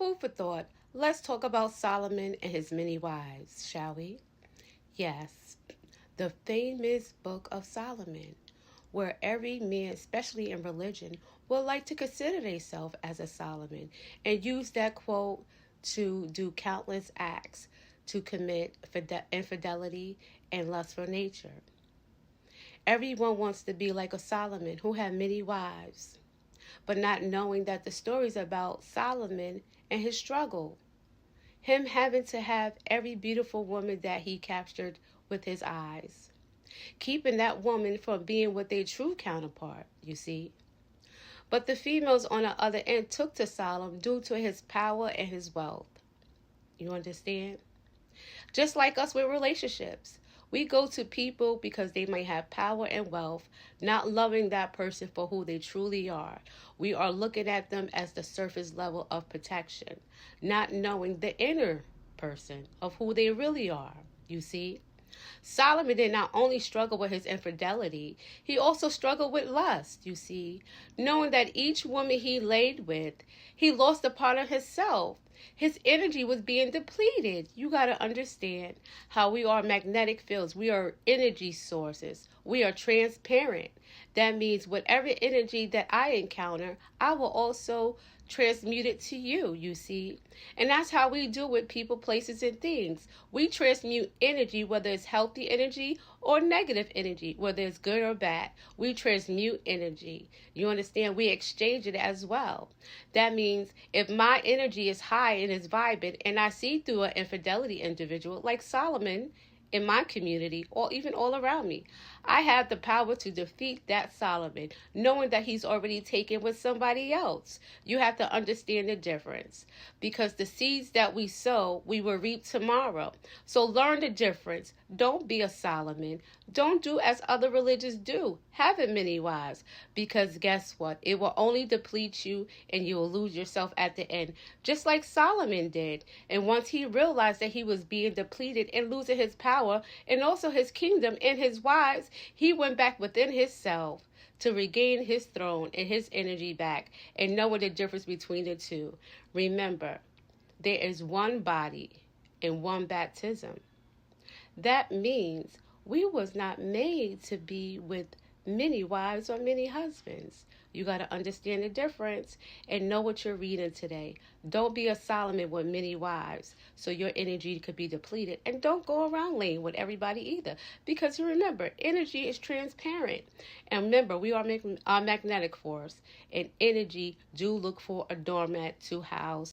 Food for thought. Let's talk about Solomon and his many wives, shall we? Yes, the famous Book of Solomon, where every man, especially in religion, would like to consider themselves as a Solomon and use that quote to do countless acts to commit infidelity and lust for nature. Everyone wants to be like a Solomon who had many wives, but not knowing that the story is about Solomon and his struggle. Him having to have every beautiful woman that he captured with his eyes, keeping that woman from being with their true counterpart, you see. But the females on the other end took to Solomon due to his power and his wealth. You understand? Just like us with relationships. We go to people because they might have power and wealth, not loving that person for who they truly are. We are looking at them as the surface level of protection, not knowing the inner person of who they really are, you see. Solomon did not only struggle with his infidelity, he also struggled with lust, you see, knowing that each woman he laid with, he lost a part of himself. His energy was being depleted. You got to understand how we are magnetic fields. We are energy sources. We are transparent. That means whatever energy that I encounter, I will also transmute it to you, you see. And that's how we do with people, places, and things. We transmute energy, whether it's healthy energy or negative energy, whether it's good or bad. We transmute energy. You understand? We exchange it as well. That means if my energy is high and is vibrant, and I see through an infidelity individual like Solomon in my community or even all around me, I have the power to defeat that Solomon, knowing that he's already taken with somebody else. You have to understand the difference, because the seeds that we sow, we will reap tomorrow. So learn the difference. Don't be a Solomon. Don't do as other religions do, having many wives, because guess what? It will only deplete you and you will lose yourself at the end, just like Solomon did. And once he realized that he was being depleted and losing his power and also his kingdom and his wives, he went back within himself to regain his throne and his energy back and knowing the difference between the two. Remember, there is one body and one baptism. That means we was not made to be with many wives or many husbands. You got to understand the difference and know what you're reading today. Don't be a Solomon with many wives so your energy could be depleted. And don't go around laying with everybody either, because you remember, energy is transparent. And remember, we are a magnetic force, and energy do look for a doormat to house.